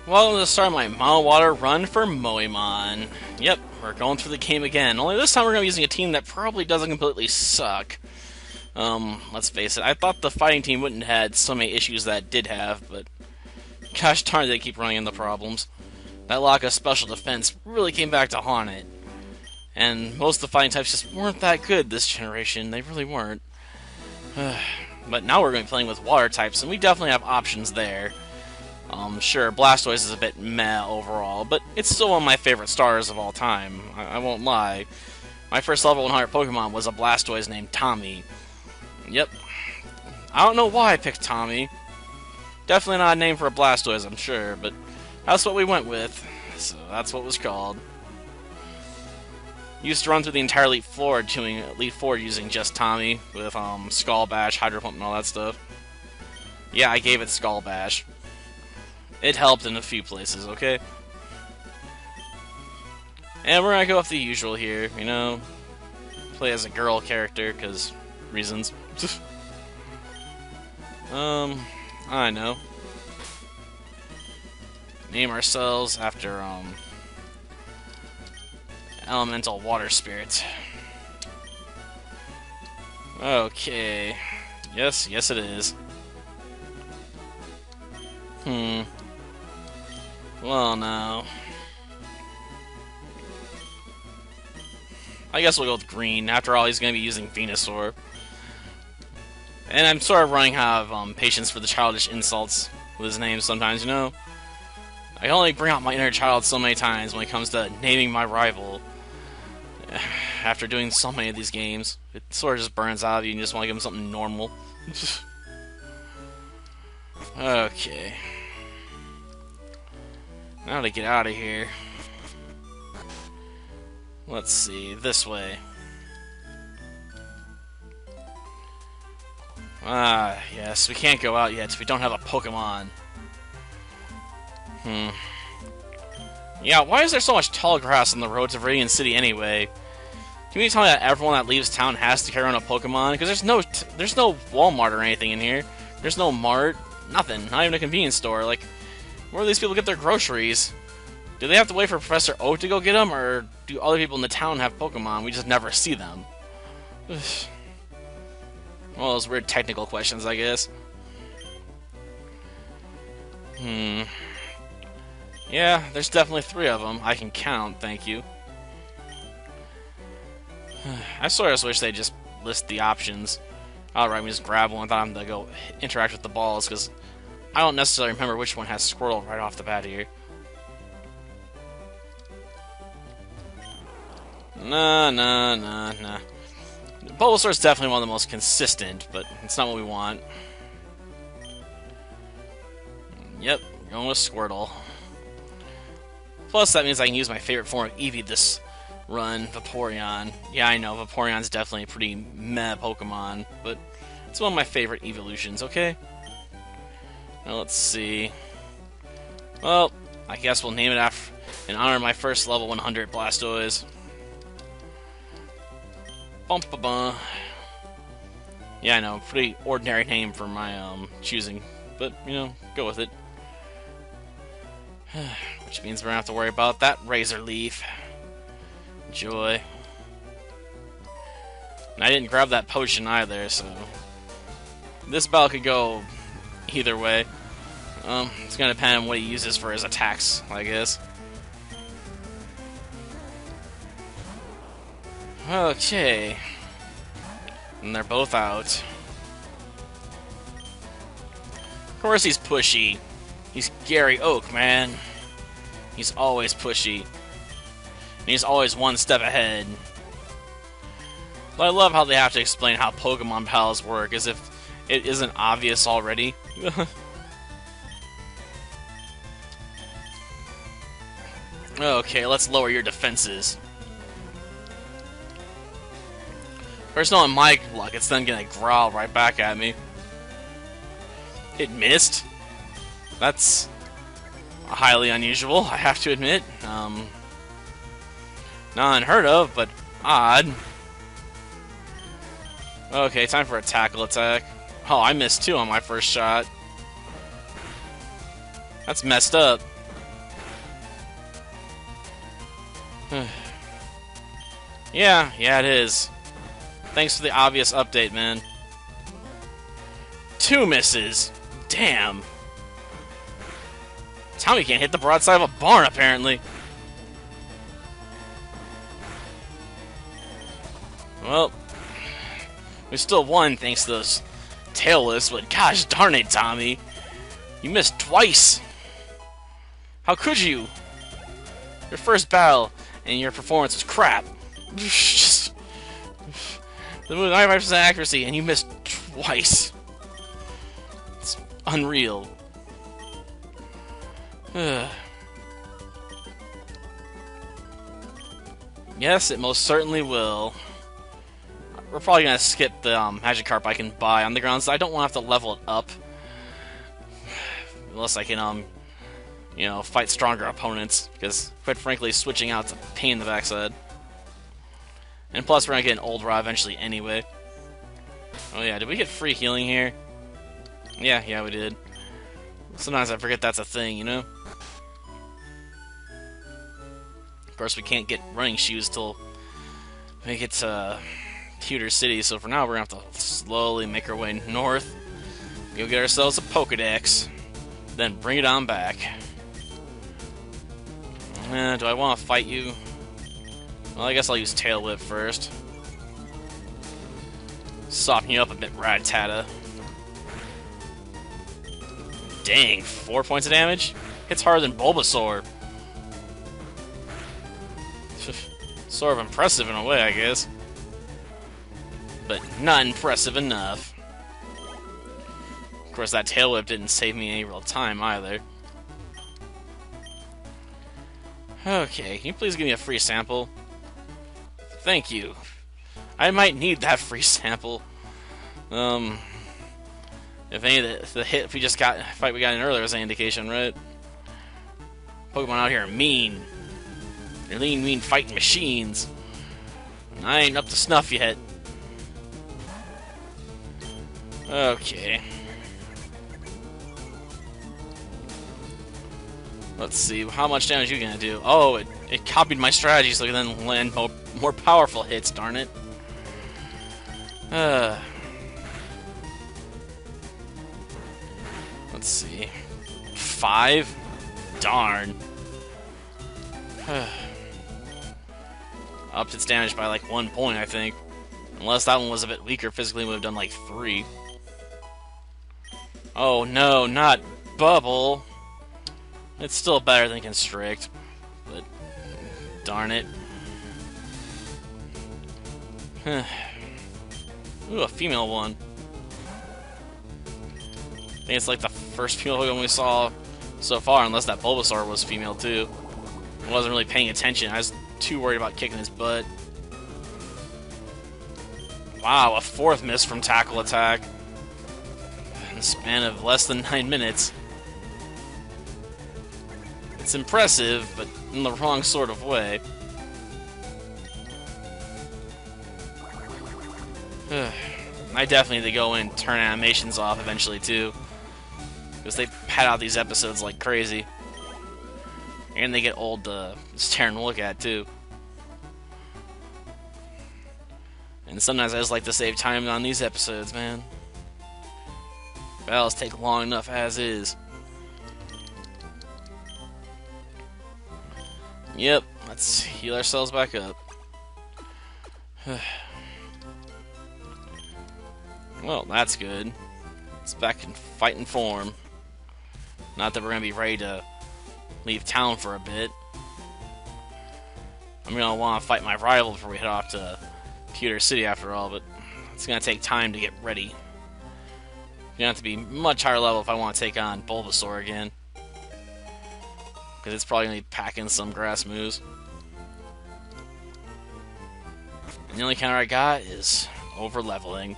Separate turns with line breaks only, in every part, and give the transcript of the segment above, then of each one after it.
Welcome to the start of my mild water run for Moemon. Yep, we're going through the game again. Only this time we're going to be using a team that probably doesn't completely suck. Let's face it, I thought the fighting team wouldn't have had so many issues that it did have, but gosh darn, they keep running into problems. That lack of special defense really came back to haunt it. And most of the fighting types just weren't that good this generation. They really weren't. But now we're going to be playing with water types, and we definitely have options there. Sure, Blastoise is a bit meh overall, but it's still one of my favorite starters of all time. I won't lie. My first level 100 Pokemon was a Blastoise named Tommy. Yep. I don't know why I picked Tommy. Definitely not a name for a Blastoise, I'm sure, but that's what we went with. So that's what it was called. Used to run through the entire Elite Four using just Tommy, with Skull Bash, Hydro Pump, and all that stuff. Yeah, I gave it Skull Bash. It helped in a few places, okay? And we're gonna go with the usual here, you know? Play as a girl character, because reasons. I know. Name ourselves after, elemental water spirit. Okay. Yes, it is. Well, no. I guess we'll go with green. After all, he's going to be using Venusaur. And I'm sort of running out of patience for the childish insults with his name sometimes, you know? I can only bring out my inner child so many times when it comes to naming my rival. After doing so many of these games, it sort of just burns out of you and you just want to give him something normal. Okay. Now to get out of here. Let's see, this way. Ah, yes, we can't go out yet. We don't have a Pokemon. Yeah, why is there so much tall grass on the road to Viridian City anyway? Can you tell me that everyone that leaves town has to carry on a Pokemon? Because there's no Walmart or anything in here. There's no mart, nothing, not even a convenience store. Like, where do these people get their groceries? Do they have to wait for Professor Oak to go get them, or do other people in the town have Pokemon? We just never see them. Well, those weird technical questions, I guess. Yeah, there's definitely 3 of them. I can count, thank you. I sort of just wish they'd just list the options. Alright, we just grab one without having to go interact with the balls, because I don't necessarily remember which one has Squirtle right off the bat here. Nah. Bulbasaur's definitely one of the most consistent, but it's not what we want. Yep, going with Squirtle. Plus, that means I can use my favorite form of Eevee this run, Vaporeon. Yeah, I know, Vaporeon's definitely a pretty meh Pokemon, but it's one of my favorite evolutions, okay? Now, let's see. Well, I guess we'll name it in honor of my first level 100 Blastoise. Bum-ba-bum. Yeah, I know, pretty ordinary name for my choosing, but, you know, go with it. Which means we're gonna have to worry about that Razor Leaf. Joy. And I didn't grab that potion either, so this battle could go either way. It's gonna depend on what he uses for his attacks, I guess. Okay. And they're both out. Of course he's pushy. He's Gary Oak, man. He's always pushy. And he's always one step ahead. But I love how they have to explain how Pokemon battles work, as if it isn't obvious already. Okay, let's lower your defenses. First, not my luck, it's then gonna growl right back at me. It missed? That's highly unusual, I have to admit. Not unheard of, but odd. Okay, time for a tackle attack. Oh, I missed 2 on my first shot. That's messed up. Yeah, it is. Thanks for the obvious update, man. 2 misses. Damn. Tommy can't hit the broadside of a barn, apparently. Well, we still won thanks to those tailless, but gosh darn it, Tommy. You missed twice. How could you? Your first battle and your performance was crap. Just the move 95% accuracy and you missed twice. It's unreal. Yes, it most certainly will. We're probably gonna skip the Magikarp I can buy on the grounds. I don't want to have to level it up. Unless I can, you know, fight stronger opponents. Because, quite frankly, switching out's a pain in the backside. And plus, we're gonna get an old Raw eventually anyway. Oh yeah, did we get free healing here? Yeah, we did. Sometimes I forget that's a thing, you know? Of course, we can't get running shoes till we get to Pewter City, so for now we're gonna have to slowly make our way north. Go get ourselves a Pokedex. Then bring it on back. Do I want to fight you? Well, I guess I'll use Tail Whip first. Soften you up a bit, Rattata. Dang, 4 points of damage? Hits harder than Bulbasaur. Sort of impressive in a way, I guess. But not impressive enough. Of course, that Tail Whip didn't save me any real time either. Okay, can you please give me a free sample? Thank you. I might need that free sample. If any of the fight we got in earlier was an indication, right? Pokemon out here are mean. They're lean, mean fighting machines. And I ain't up to snuff yet. Okay. Let's see, how much damage are you gonna do? Oh, it copied my strategy so it can then land more powerful hits, darn it. Let's see. 5? Darn. Upped its damage by like 1 point, I think. Unless that one was a bit weaker physically, would have done like 3. Oh no, not Bubble. It's still better than Constrict, but darn it. Ooh, a female one. I think it's like the first female Pokemon we saw so far, unless that Bulbasaur was female too. I wasn't really paying attention. I was too worried about kicking his butt. Wow, a 4th miss from Tackle Attack. In the span of less than 9 minutes. It's impressive, but in the wrong sort of way. I definitely need to go in and turn animations off eventually, too. Because they pad out these episodes like crazy. And they get old to stare and look at, too. And sometimes I just like to save time on these episodes, man. Battles take long enough as is. Yep, let's heal ourselves back up. Well, that's good. It's back in fighting form. Not that we're gonna be ready to leave town for a bit. I'm gonna want to fight my rival before we head off to Pewter City after all, but it's gonna take time to get ready. You're gonna have to be much higher level if I want to take on Bulbasaur again. Because it's probably going to be packing some grass moves. And the only counter I got is over-leveling.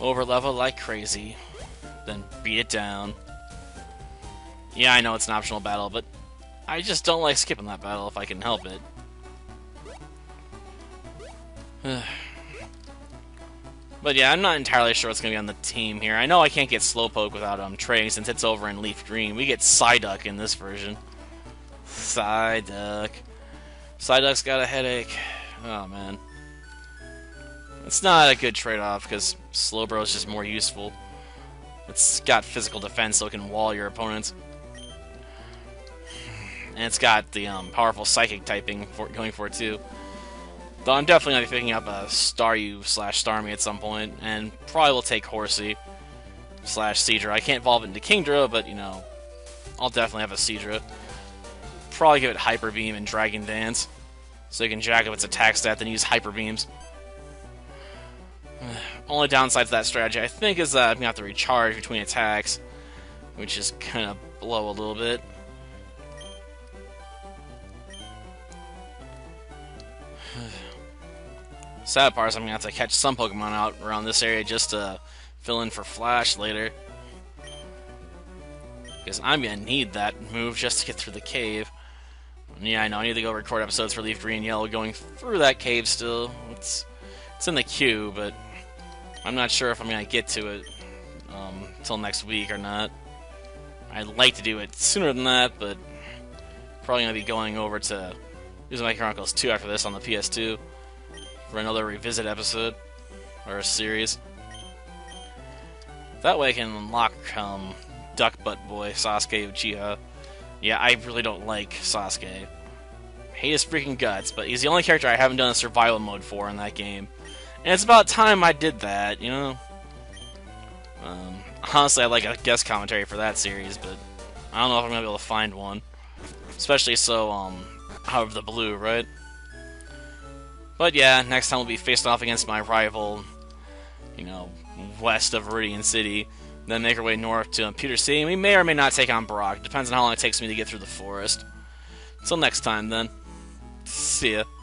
Over-level like crazy. Then beat it down. Yeah, I know it's an optional battle, but I just don't like skipping that battle if I can help it. But yeah, I'm not entirely sure what's going to be on the team here. I know I can't get Slowpoke without trading since it's over in Leaf Green. We get Psyduck in this version. Psyduck. Psyduck's got a headache. Oh, man. It's not a good trade-off, because Slowbro is just more useful. It's got physical defense, so it can wall your opponents. And it's got the powerful psychic typing going for it, too. Though I'm definitely going to be picking up a Staryu/Starmie at some point, and probably will take Horsey/Seadra. I can't evolve it into Kingdra, but, you know, I'll definitely have a Seadra. Probably give it Hyper Beam and Dragon Dance, so you can jack up its attack stat, then use Hyper Beams. Only downside to that strategy, I think, is that I'm going to have to recharge between attacks, which is kind of blow a little bit. Sad part is I'm going to have to catch some Pokemon out around this area just to fill in for Flash later. Because I'm going to need that move just to get through the cave. And yeah, I know, I need to go record episodes for Leaf Green and Yellow going through that cave still. It's in the queue, but I'm not sure if I'm going to get to it until next week or not. I'd like to do it sooner than that, but probably going to be going over to Uzumaki Chronicles 2 after this on the PS2 for another revisit episode, or a series. That way I can unlock Duck Butt Boy, Sasuke Uchiha. Yeah, I really don't like Sasuke. Hate his freaking guts, but he's the only character I haven't done a survival mode for in that game. And it's about time I did that, you know? Honestly, I'd like a guest commentary for that series, but I don't know if I'm going to be able to find one. Especially so, out of the blue, right? But yeah, next time we'll be facing off against my rival, you know, west of Viridian City. Then make our way north to Pewter City, and we may or may not take on Brock. Depends on how long it takes me to get through the forest. Until next time, then. See ya.